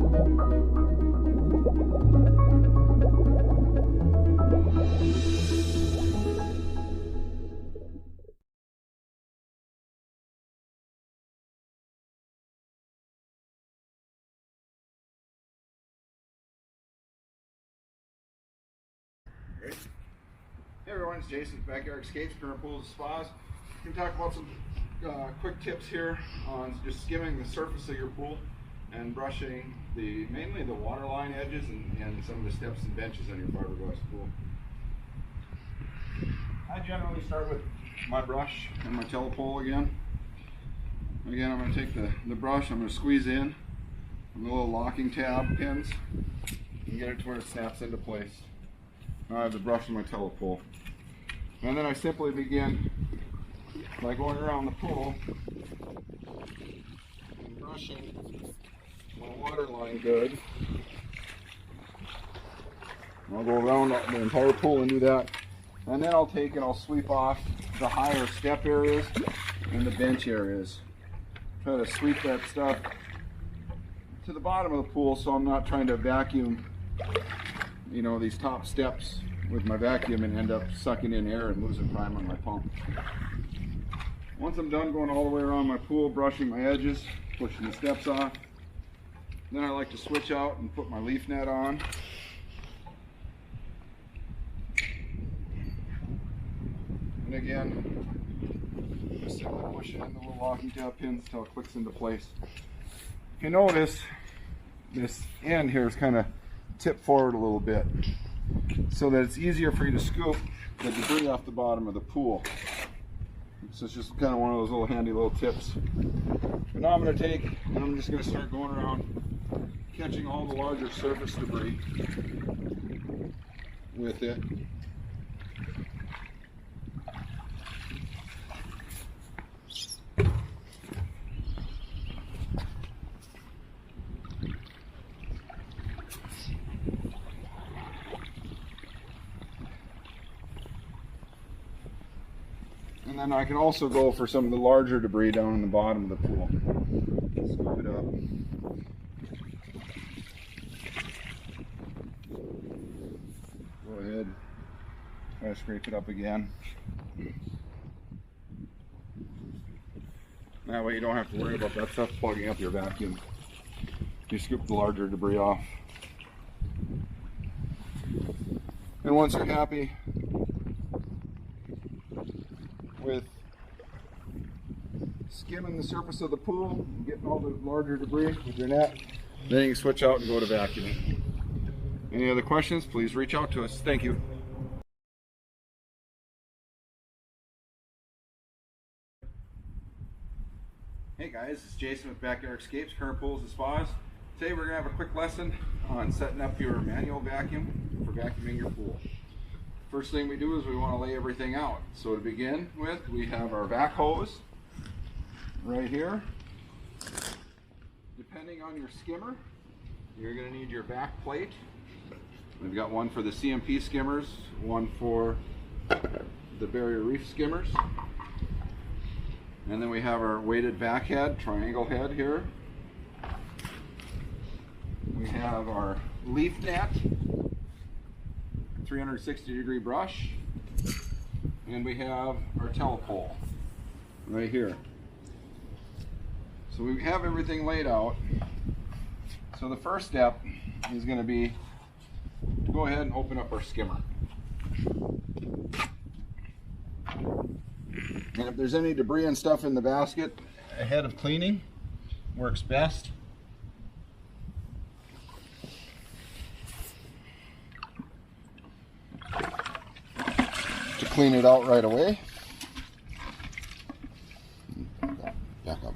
Hey everyone, it's Jason with Backyard Escapes, Kerner Pools Spas. We can talk about some quick tips here on just skimming the surface of your pool and brushing mainly the waterline edges and some of the steps and benches on your fiberglass pool. I generally start with my brush and my telepole again. Again, I'm going to take the brush, I'm going to squeeze in the little locking tab pins and get it to where it snaps into place. Now I have the brush and my telepole. And then I simply begin by going around the pool and brushing my water line good. I'll go around the entire pool and do that. And then I'll take and I'll sweep off the higher step areas and the bench areas. Try to sweep that stuff to the bottom of the pool so I'm not trying to vacuum, you know, these top steps with my vacuum and end up sucking in air and losing prime on my pump. Once I'm done going all the way around my pool, brushing my edges, pushing the steps off, then I like to switch out and put my leaf net on. And again, just simply pushing in the little locking tab pins until it clicks into place. If you notice, this end here is kind of tipped forward a little bit, so that it's easier for you to scoop the debris off the bottom of the pool. So it's just kind of one of those little handy little tips. But now I'm going to take and I'm just going to start going around catching all the larger surface debris with it. And then I can also go for some of the larger debris down in the bottom of the pool. Scoop it up. Go ahead. Try to scrape it up again. That way you don't have to worry about that stuff plugging up your vacuum. You scoop the larger debris off. And once you're happy with skimming the surface of the pool and getting all the larger debris with your net, then you can switch out and go to vacuuming. Any other questions, please reach out to us. Thank you. Hey guys, it's Jason with Backyard Escapes, Kerner Pools and Spas. Today we're going to have a quick lesson on setting up your manual vacuum for vacuuming your pool. First thing we do is we want to lay everything out. So to begin with, we have our vac hose right here. Depending on your skimmer, you're going to need your vac plate. We've got one for the CMP skimmers, one for the barrier reef skimmers. And then we have our weighted vac head, triangle head here. We have our leaf net, 360-degree brush, and we have our telepole right here. So we have everything laid out. So the first step is going to be to go ahead and open up our skimmer. And if there's any debris and stuff in the basket ahead of cleaning, works best. To clean it out right away. Back up.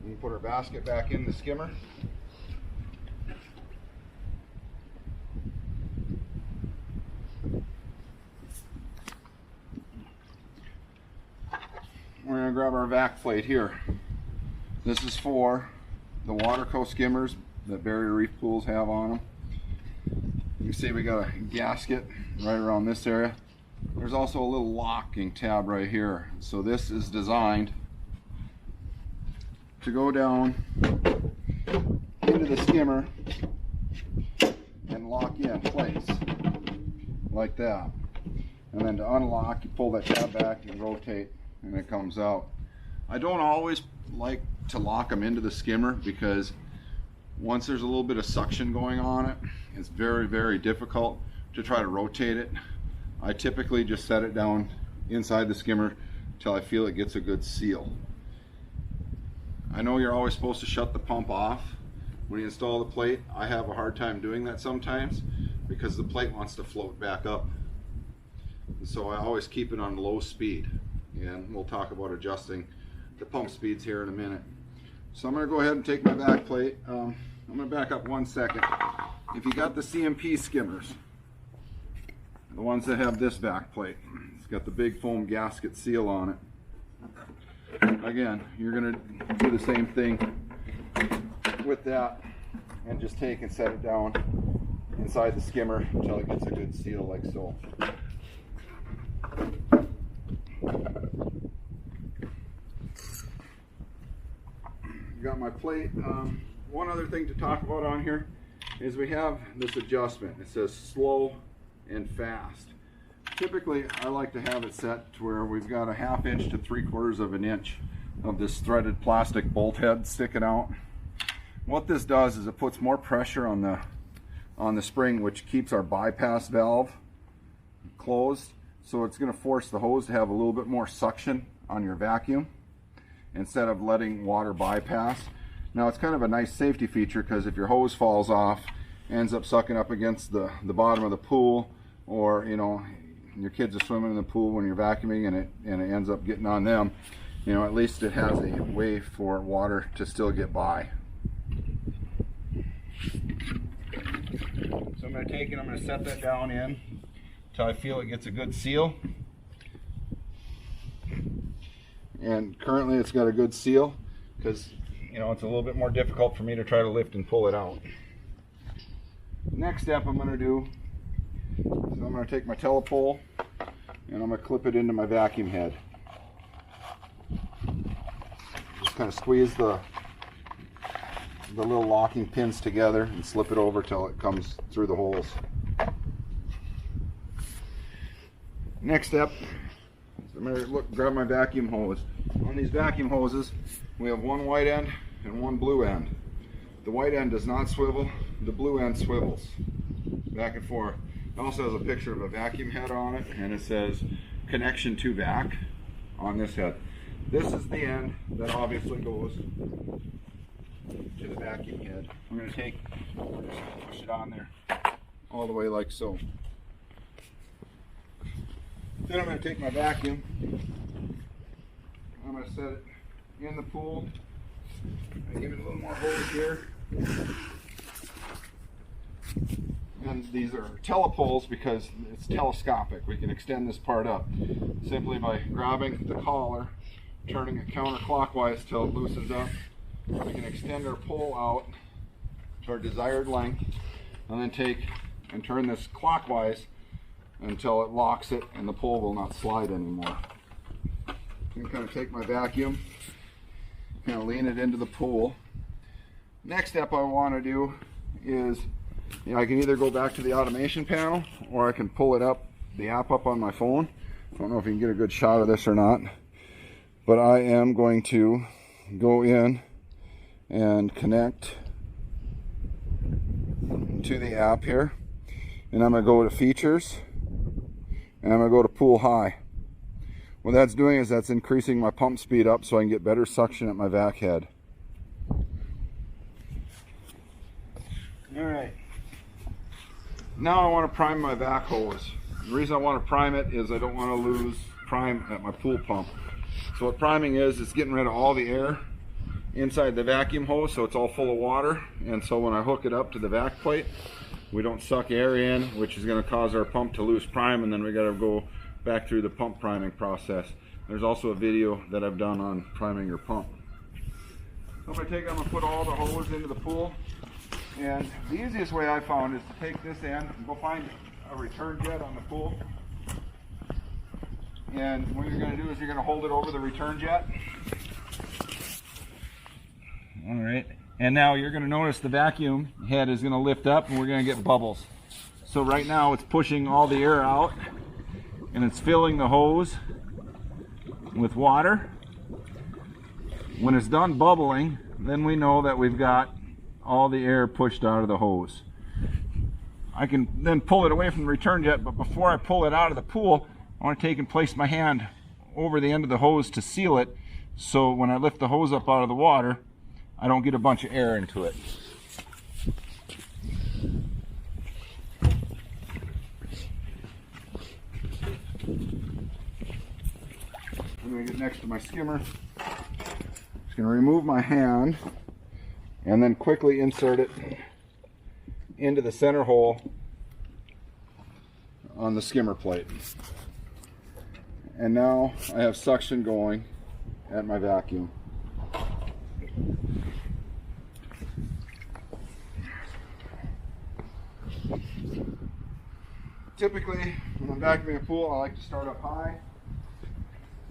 We put our basket back in the skimmer. We're going to grab our vac plate here. This is for the Waterco skimmers that barrier reef pools have on them. You can see we got a gasket right around this area. There's also a little locking tab right here. So this is designed to go down into the skimmer and lock in place like that. And then to unlock, you pull that tab back and rotate, and it comes out. I don't always like to lock them into the skimmer because once there's a little bit of suction going on it, it's very, very difficult to try to rotate it. I typically just set it down inside the skimmer until I feel it gets a good seal. I know you're always supposed to shut the pump off when you install the plate. I have a hard time doing that sometimes because the plate wants to float back up. So I always keep it on low speed, and we'll talk about adjusting the pump speeds here in a minute. So I'm going to go ahead and take my back plate. I'm going to back up 1 second. If you got the CMP skimmers, the ones that have this back plate, it's got the big foam gasket seal on it. Again, you're going to do the same thing with that and just take and set it down inside the skimmer until it gets a good seal like so. Got my plate. One other thing to talk about on here is we have this adjustment. It says slow and fast. Typically I like to have it set to where we've got a 1/2 inch to 3/4 of an inch of this threaded plastic bolt head sticking out. What this does is it puts more pressure on the spring, which keeps our bypass valve closed. So it's going to force the hose to have a little bit more suction on your vacuum instead of letting water bypass. Now it's kind of a nice safety feature because if your hose falls off, ends up sucking up against the bottom of the pool, or you know, your kids are swimming in the pool when you're vacuuming and it ends up getting on them, you know, at least it has a way for water to still get by. So I'm going to take it, I'm going to set that down in until I feel it gets a good seal. And currently it's got a good seal because, you know, it's a little bit more difficult for me to try to lift and pull it out. Next step I'm going to do is I'm going to take my telepole and I'm going to clip it into my vacuum head. Just kind of squeeze the little locking pins together and slip it over till it comes through the holes. Next step, I'm going to grab my vacuum hose. On these vacuum hoses, we have one white end and one blue end. The white end does not swivel, the blue end swivels back and forth. It also has a picture of a vacuum head on it, and it says connection to vac on this head. This is the end that obviously goes to the vacuum head. I'm going to take, just push it on there all the way like so. Then I'm going to take my vacuum, I'm going to set it in the pool, I give it a little more hose here, and these are telepoles because it's telescopic. We can extend this part up simply by grabbing the collar, turning it counterclockwise till it loosens up. We can extend our pole out to our desired length and then take and turn this clockwise until it locks it and the pole will not slide anymore. I'm going to kind of take my vacuum, kind of lean it into the pool. Next step I want to do is, you know, I can either go back to the automation panel or I can pull it up, the app up on my phone. I don't know if you can get a good shot of this or not, but I am going to go in and connect to the app here, and I'm going to go to features and I'm going to go to pool high. What that's doing is that's increasing my pump speed up so I can get better suction at my vac head. Alright, now I want to prime my vac hose. The reason I want to prime it is I don't want to lose prime at my pool pump. So what priming is, it's getting rid of all the air inside the vacuum hose, so it's all full of water, and so when I hook it up to the vac plate, we don't suck air in, which is going to cause our pump to lose prime, and then we got to go back through the pump priming process. There's also a video that I've done on priming your pump. So I'm going to put all the hose into the pool, and the easiest way I found is to take this end and go find a return jet on the pool, and what you're going to do is you're going to hold it over the return jet, All right, and now you're going to notice the vacuum head is going to lift up and we're going to get bubbles. So right now it's pushing all the air out and it's filling the hose with water. When it's done bubbling, then we know that we've got all the air pushed out of the hose. I can then pull it away from the return jet, but before I pull it out of the pool, I want to take and place my hand over the end of the hose to seal it, so when I lift the hose up out of the water, I don't get a bunch of air into it. I'm going to get next to my skimmer. Just going to remove my hand and then quickly insert it into the center hole on the skimmer plate. And now I have suction going at my vacuum. Typically, when I'm vacuuming a pool, I like to start up high,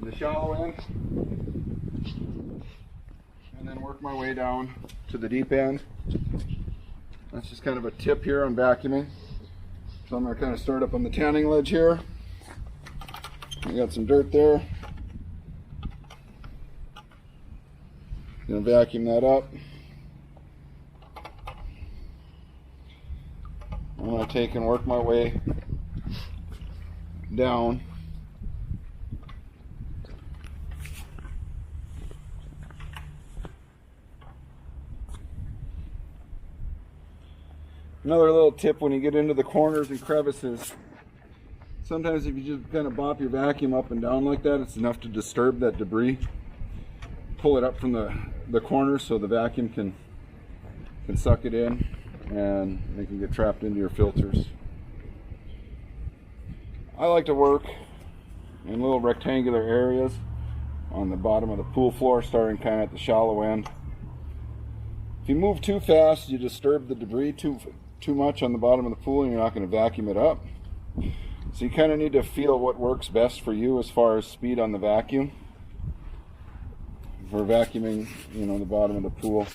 in the shallow end, and then work my way down to the deep end. That's just kind of a tip here on vacuuming. So I'm going to kind of start up on the tanning ledge here. I got some dirt there. Going to vacuum that up. I'm going to take and work my way down. Another little tip when you get into the corners and crevices, sometimes if you just kind of bop your vacuum up and down like that, it's enough to disturb that debris. Pull it up from the corners so the vacuum can suck it in and they can get trapped into your filters. I like to work in little rectangular areas on the bottom of the pool floor, starting kind of at the shallow end. If you move too fast, you disturb the debris too much on the bottom of the pool and you're not going to vacuum it up. So you kind of need to feel what works best for you as far as speed on the vacuum for vacuuming, you know, the bottom of the pool.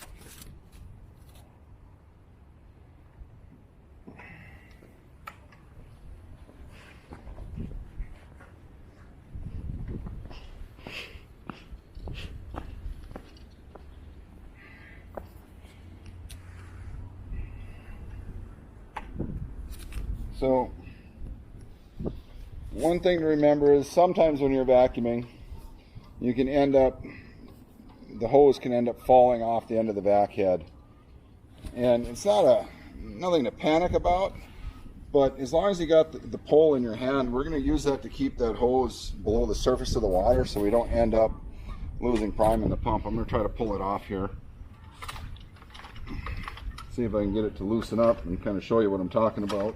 So, one thing to remember is sometimes when you're vacuuming, you can end up, the hose can end up falling off the end of the vac head. And it's nothing to panic about, but as long as you got the pole in your hand, we're going to use that to keep that hose below the surface of the water so we don't end up losing prime in the pump. I'm going to try to pull it off here. See if I can get it to loosen up and kind of show you what I'm talking about.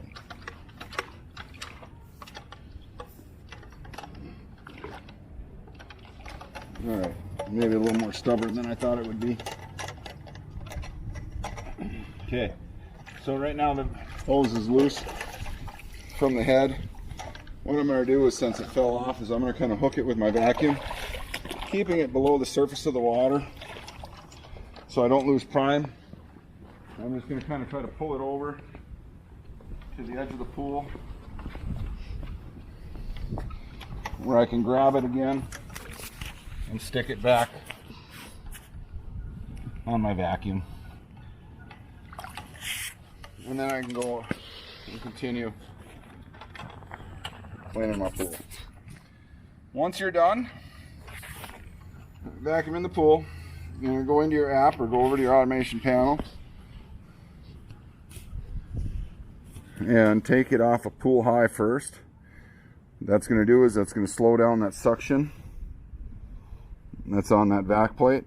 Alright, maybe a little more stubborn than I thought it would be. Okay, so right now the hose is loose from the head. What I'm going to do is, since it fell off, is I'm going to kind of hook it with my vacuum, keeping it below the surface of the water so I don't lose prime. I'm just going to kind of try to pull it over to the edge of the pool where I can grab it again and stick it back on my vacuum. And then I can go and continue cleaning my pool. Once you're done vacuuming the pool, you're going to go into your app or go over to your automation panel and take it off a pool high first. What that's going to do is that's going to slow down that suction that's on that vac plate,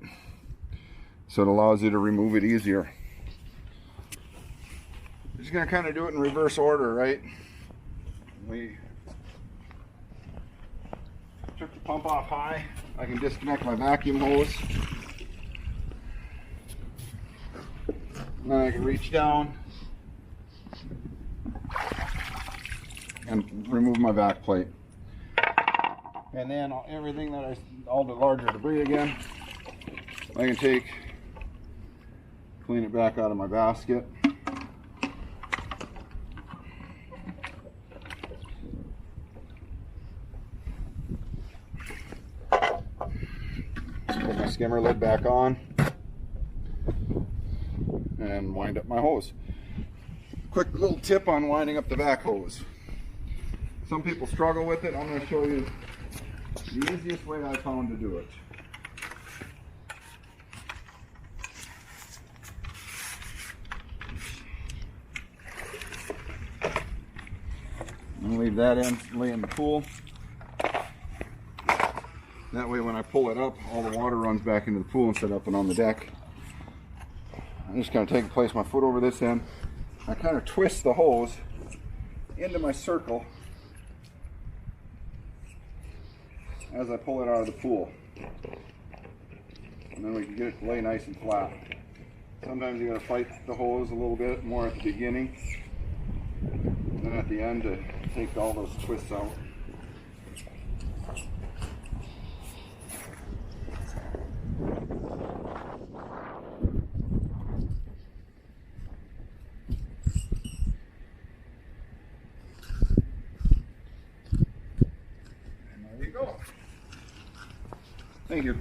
so it allows you to remove it easier. I'm just going to kind of do it in reverse order, right? We took the pump off high. I can disconnect my vacuum hose. Now I can reach down and remove my vac plate. And then everything that all the larger debris again, I can take Clean it back out of my basket. Put my skimmer lid back on and wind up my hose. Quick little tip on winding up the back hose. Some people struggle with it. I'm going to show you the easiest way I found to do it. I'm going to leave that lay in the pool. That way when I pull it up, all the water runs back into the pool instead of up and on the deck. I'm just going to take and place my foot over this end. I kind of twist the hose into my circle as I pull it out of the pool. And then we can get it to lay nice and flat. Sometimes you got to fight the hose a little bit more at the beginning. And then at the end to take all those twists out. And there you go. Thank you.